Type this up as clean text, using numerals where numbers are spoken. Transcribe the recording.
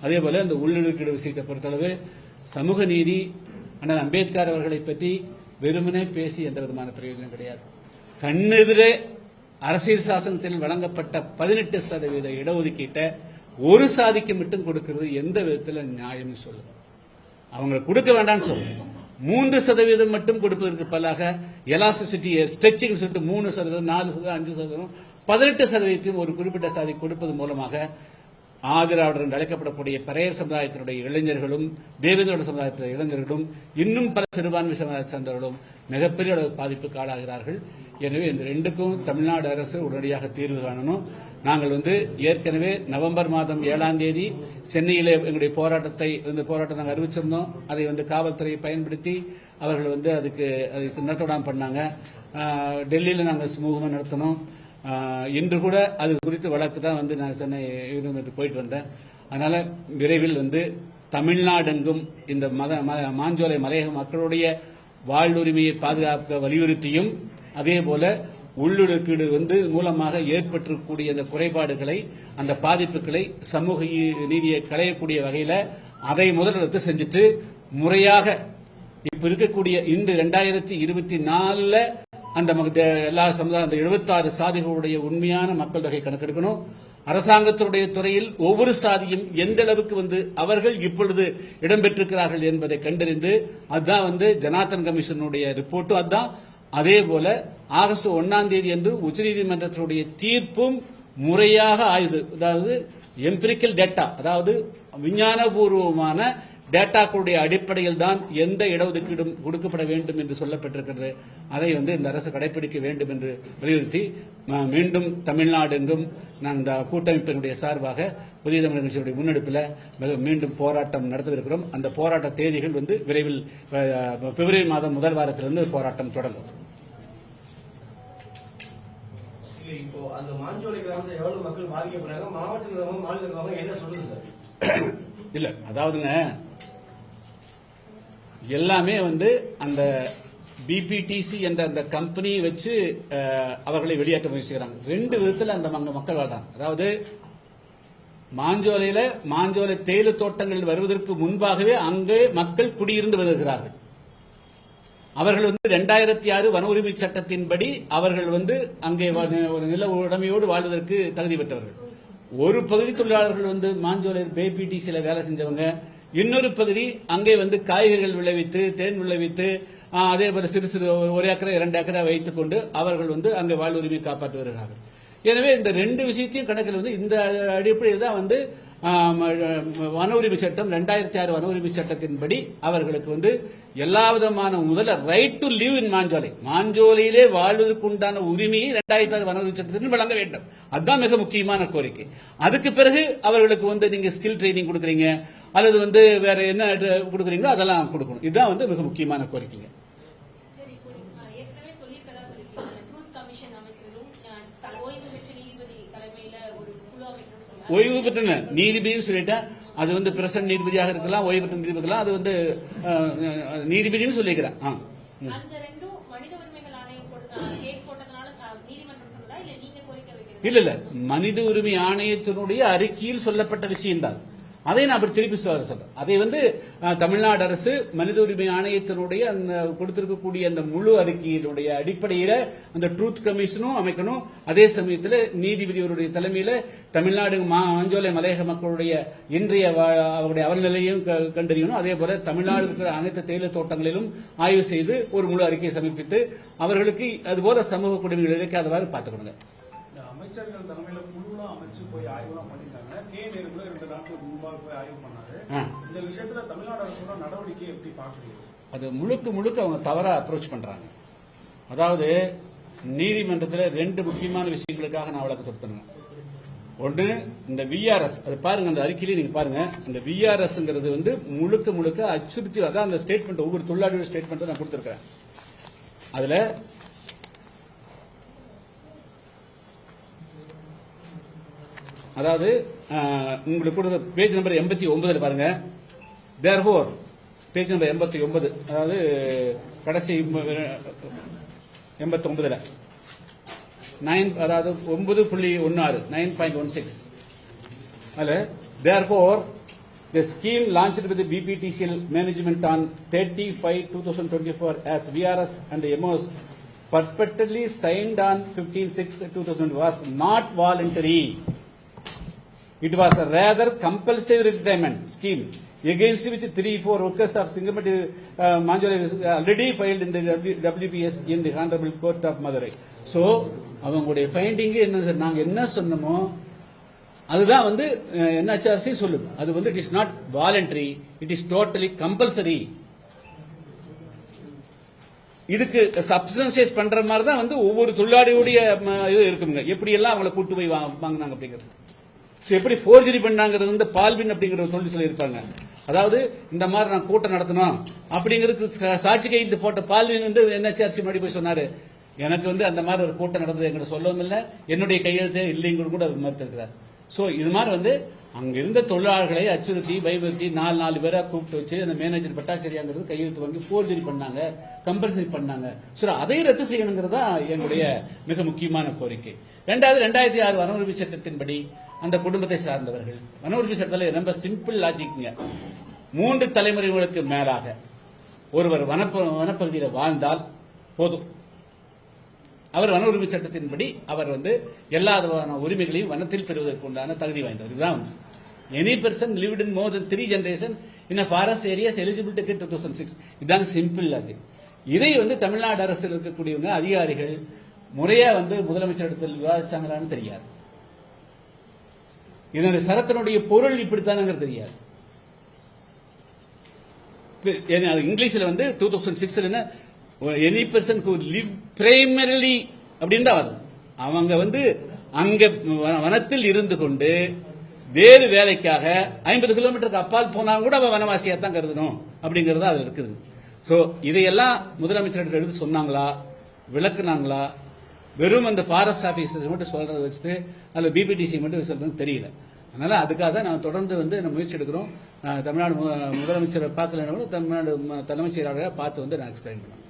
அதே போல இந்த உள்ளிருக்கிற விஷயத்தை பொறுத்தளவு சமூக நீதி அண்ணல் அம்பேத்கர் அவர்களை பற்றி வெறுமனே பேசி எந்த விதமான பிரயோஜனம் கிடையாது. கண்ணெதிரே அரசியல் சாசனத்தில் வழங்கப்பட்ட 18% இடஒதுக்கீட்டை ஒரு சாதிக்கு மட்டும் கொடுக்கிறது எந்த விதத்தில் நியாயம்னு சொல்லுங்க. அவங்க கொடுக்க வேண்டாம்னு சொல்லுங்க. 3% மட்டும் கொடுப்பதற்கு பதிலாக எலாஸ்டிசிட்டி ஸ்ட்ரெச்சிங் சொல்லிட்டு 3%, 4%, 5%, 18% ஒரு குறிப்பிட்ட சாதி கொடுப்பது மூலமாக ஆதிராவிடர் என்று அழைக்கப்படக்கூடிய பறைய சமுதாயத்தினுடைய இளைஞர்களும் தேவேந்திரோட சமுதாயத்தினுடைய இளைஞர்களும் இன்னும் பல சிறுபான்மை சமுதாயத்தை சேர்ந்தவர்களும் மிகப்பெரிய அளவு பாதிப்புக்கு ஆளாகிறார்கள். எனவே இந்த ரெண்டுக்கும் தமிழ்நாடு அரசு உடனடியாக தீர்வு காணணும். நாங்கள் ஏற்கனவே நவம்பர் மாதம் 7ஆம் தேதி சென்னையில் எங்களுடைய போராட்டம் நாங்கள் அறிவிச்சிருந்தோம். அதை காவல்துறையை பயன்படுத்தி அவர்கள் அதுக்கு நடத்தவிடாமல் பண்ணாங்க. டெல்லியில் நாங்கள் சுமூகமாக நடத்தினோம். இன்று கூட அது குறித்து வழக்கு தான் நான் சென்னை போயிட்டு வந்தேன். அதனால விரைவில் தமிழ்நாடெங்கும் இந்த மாஞ்சோலை மலையக மக்களுடைய வாழ்வுரிமையை பாதுகாக்க வலியுறுத்தியும் அதே போல உள்ளொடுக்கீடு மூலமாக ஏற்பட்டிருக்கக்கூடிய அந்த குறைபாடுகளை அந்த பாதிப்புகளை சமூக நீதியை களையக்கூடிய வகையில் அதை முதலெடுத்து செஞ்சுட்டு முறையாக இப்ப இருக்கக்கூடிய இந்த 2024 அந்த எல்லா சமுதாயம் அந்த 76 சாதிகளுடைய உண்மையான மக்கள் தொகை கணக்கெடுக்கணும். அரசாங்கத்தினுடைய துறையில் ஒவ்வொரு சாதியும் எந்த அளவுக்கு அவர்கள் இப்பொழுது இடம்பெற்றிருக்கிறார்கள் என்பதை கண்டறிந்து அதுதான் ஜனார்த்தன் கமிஷனுடைய ரிப்போர்ட்டும் அதுதான். அதே போல ஆகஸ்ட் 1ஆம் தேதி அன்று உச்சநீதிமன்றத்தினுடைய தீர்ப்பும் முறையாக ஆய்வு, அதாவது எம்பிரிக்கல் டேட்டா, அதாவது விஞ்ஞானபூர்வமான டேட்டாக்களுடைய அடிப்படையில் தான் எந்த இடஒதுக்கீடும் கொடுக்கப்பட வேண்டும் என்று சொல்லப்பட்டிருக்கிறது. அதை இந்த அரசு கடைபிடிக்க வேண்டும் என்று வலியுறுத்தி மீண்டும் தமிழ்நாடு எங்கும் நாங்கள் இந்த கூட்டமைப்பினுடைய சார்பாக புதிய தமிழக கட்சியுடைய முன்னெடுப்பில் மீண்டும் போராட்டம் நடத்தவிருக்கிறோம். அந்த போராட்ட தேதிகள் விரைவில் பிப்ரவரி மாதம் முதல் வாரத்திலிருந்து போராட்டம் தொடங்கும். இப்போ அந்த மாஞ்சோலை கிராமத்தில் எவ்வளவு மக்கள் பாதிக்கப்படுறாங்க, மாவட்ட நிர்வாகம் மாநில நிர்வாகம் என்ன சொல்லுங்க சார்? இல்ல, அதாவதுங்க எல்லாமே அந்த பிபிடிசி என்ற அந்த கம்பெனியை வச்சு அவர்களை வெளியேற்ற முயற்சிக்கிறாங்க. 2 விதத்தில் அந்த மக்கள் வாழ்றாங்க. அதாவது மாஞ்சோலை தேயிலை தோட்டங்கள் வருவதற்கு முன்பாகவே அங்கே மக்கள் குடியிருந்து வருகிறார்கள். அவர்கள் 2006 வன உரிமை சட்டத்தின்படி அவர்கள் அங்கே ஒரு நில உடைமையோடு வாழ்வதற்கு தகுதி பெற்றவர்கள். ஒரு பகுதி தொழிலாளர்கள் மாஞ்சோலை பிபிடிசியில வேலை செஞ்சவங்க, இன்னொரு பகுதி அங்கே காய்கறிகள் விளைவித்து தேன் விளைவித்து அதே போல சிறு சிறு 1 ஏக்கரை 2 ஏக்கரை வைத்துக் கொண்டு அவர்கள் அங்கே வாழ்வுரிமையை காப்பாற்றி வருகிறார்கள். எனவே இந்த 2 விஷயத்தையும் கணக்கில் இந்த அடிப்படையில் தான் வன உரிமை சட்டம் 2006 வன உரிமை சட்டத்தின்படி அவர்களுக்கு எல்லா விதமான முதல்ல ரைட் டு லிவ் இன் மாஞ்சோலையிலே வாழ்வதற்கு உண்டான உரிமையை 2006 வன உரிமை சட்டத்தின் வழங்க வேண்டும். அதுதான் மிக முக்கியமான கோரிக்கை. அதுக்கு பிறகு அவர்களுக்கு நீங்க ஸ்கில் ட்ரைனிங் கொடுக்குறீங்க அல்லது வேற என்ன கொடுக்குறீங்களோ அதெல்லாம் கொடுக்கணும். இதுதான் மிக முக்கியமான கோரிக்கைங்க. ஓய்வு பெற்ற நீதிபதினு சொல்லிட்டேன். அது பிரசிடன்ட் நீதிபதியாக இருக்கலாம், ஓய்வு பெற்ற நீதிபதி இருக்கலாம். அது நீதிபதினு சொல்லிக்கிறேன். இல்ல மனித உரிமை ஆணையத்தினுடைய அறிக்கையில் சொல்லப்பட்ட விஷயம்தான். அதை நான் அப்படி திருப்பி சொல்றேன். அதை தமிழ்நாடு அரசு மனித உரிமை ஆணையத்தினுடைய கொடுத்திருக்கக்கூடிய அந்த முழு அறிக்கையினுடைய அடிப்படையில அந்த ட்ரூத் கமிஷனும் அமைக்கணும். அதே சமயத்தில் நீதிபதியோருடைய தலைமையில தமிழ்நாடு மாஞ்சோலை மலையக மக்களுடைய இன்றைய அவருடைய அவல்நிலையும் கண்டறியணும். அதே போல தமிழ்நாடு இருக்கிற அனைத்து தேயிலை தோட்டங்களிலும் ஆய்வு செய்து ஒரு முழு அறிக்கையை சமர்ப்பித்து அவர்களுக்கு அதுபோல சமூக குடிமைகள் இழைக்காதவாறு பார்த்துக்கணுங்க. அமைச்சர்கள் தலைமையில குழுலாம் அமைச்சு போய் ஆய்வுலாம் பண்ணிட்டாங்க. நேரு 2 நாட்களுக்கு முன்பாக போய் ஆய்வு பண்ணாரு. இந்த விஷயத்துல தமிழ்நாடு அரசோட நடவடிக்கை எப்படி பாக்குறீங்க? அது முழுக்க அவங்க தவறா அப்ரோச் பண்றாங்க. அதாவது நீதிமன்றத்தில் 2 முக்கியமான விஷயங்களுக்காக நான் வழக்கு தொடுத்தேன். ஒன்று இந்த விஆர்எஸ், அது பாருங்க அந்த அறிக்கையிலே நீங்க பாருங்க. இந்த விஆர்எஸ்ங்கிறது முழுக்க அச்சுறுத்தி, அதான் அந்த ஸ்டேட்மெண்ட் ஒவ்வொரு தொழிலாளியோட ஸ்டேட்மெண்ட் நான் கொடுத்திருக்கிறேன். அதுல அதாவது உங்களுக்கு கொடுத்த பேஜ் நம்பர் 89 பாருங்க. தேர்ஃபோர் பேஜ் நம்பர் 89, அதாவது கடைசி 89 அதாவது 9.16 9.16 அதுல therefore The scheme launched with the BPTCL management on 30/5/2024 as VRS and MOS perpetually signed on 15/6/2000 was not voluntary. It was a rather compulsory retirement scheme against which 3-4 workers of Singamati Manjoli already filed in the WPS in the Honorable Court of Madurai. So, அவங்களுடைய finding என்ன, நாங்க என்ன சொன்னோமோ அதுதான் வந்து NHRC சொல்லுது. அது வந்து it is not voluntary, it is totally compulsory. இதுக்கு சப்ஸ்டன்சியேட் பண்ற மாதிரி தான் வந்து ஒவ்வொரு தொழிலாளியுடைய இது இருக்குங்க. எப்படி எல்லாம் அவங்களை கூட்டு போய் வாங்கினாங்க அப்படிங்கிறது, எப்படி ஃபோர்ஜரி பண்ணாங்கிறது வந்து பால்வின் அப்படிங்கிற ஒரு தொழில் சொல்லியிருப்பாங்க. அதாவது இந்த மாதிரி நான் கூட்டம் நடத்தணும் அப்படிங்கிறதுக்கு சாட்சி கையெழுத்து போட்ட பால்வின் வந்து NHRC முன்னாடி போய் சொன்னாரு, எனக்கு வந்து அந்த மாதிரி ஒரு கூட்டம் நடந்தது எங்கிட்ட சொல்லவும் இல்லை, என்னுடைய கையெழுத்து இல்லைங்கிறது கூட அவர் மறுத்திருக்கிறார். ஸோ இது மாதிரி வந்து அங்க இருந்த தொழிலாளர்களை அச்சுறுத்தி பயமுறுத்தி 4 பேரை கூப்பிட்டு வச்சு அந்த மேனேஜர் பட்டாச்சரியாங்கிறது கையெழுத்து வாங்கி ஃபோர்ஜரி பண்ணாங்க, கம்பல்சரி பண்ணாங்க. ஸோ அதை ரத்து செய்யணுங்கிறது தான் எங்களுடைய மிக முக்கியமான கோரிக்கை. 2006 வன உரிமை சட்டத்தின்படி அந்த குடும்பத்தை சார்ந்தவர்கள், வன உரிமை சட்டத்தில் ரொம்ப சிம்பிள் லாஜிக்ங்க, 3 தலைமுறைகளுக்கு மேலாக ஒருவர் வனப்பகுதியில் வாழ்ந்தால் போதும், அவர் வன உரிமை சட்டத்தின்படி அவர் வந்து எல்லா உரிமைகளையும் வனத்தில் பெறுவதற்கு உண்டான தகுதி வாய்ந்தவர். இதுதான் any person lived in more then 3 generation in a forest areas eligible to get 2006. இதுதான் சிம்பிள் லாஜிக். இதை வந்து தமிழ்நாடு அரசில் இருக்கக்கூடியவங்க அதிகாரிகள் முறையா வந்து முதலமைச்சர் இடத்தில் விவாதிச்சாங்களான்னு தெரியாது. இதனுடைய சரத்தினுடைய பொருள் இப்படித்தானுங்கிறது தெரியாது. இங்கிலீஷ்ல வந்து 2006 any person who live primarily அப்படின்னு தான் வருது. அவங்க வந்து அங்க வனத்தில் இருந்து கொண்டு வேறு வேலைக்காக 50 கிலோமீட்டருக்கு அப்பால் போனா கூட அவன் வனவாசியா தான் கருதணும் அப்படிங்கறது அதுல இருக்குது. சோ இதையெல்லாம் முதலமைச்சர் எடுத்து சொன்னாங்களா, விளக்குனாங்களா, வெறும் அந்த ஃபாரஸ்ட் ஆபீசர்ஸ் மட்டும் சொல்றதை வச்சுட்டு அதுல பிபிடிசி மட்டும் சொல்றது தெரியல. அதனால அதுக்காக தான் நான் தொடர்ந்து வந்து முயற்சி எடுக்கிறோம். தமிழ்நாடு முதலமைச்சரை பார்க்கலன்னா கூட தமிழ்நாடு தலைமைச் செயலாளரை பார்த்து வந்து நான் எக்ஸ்பிளைன் பண்ணுவேன்.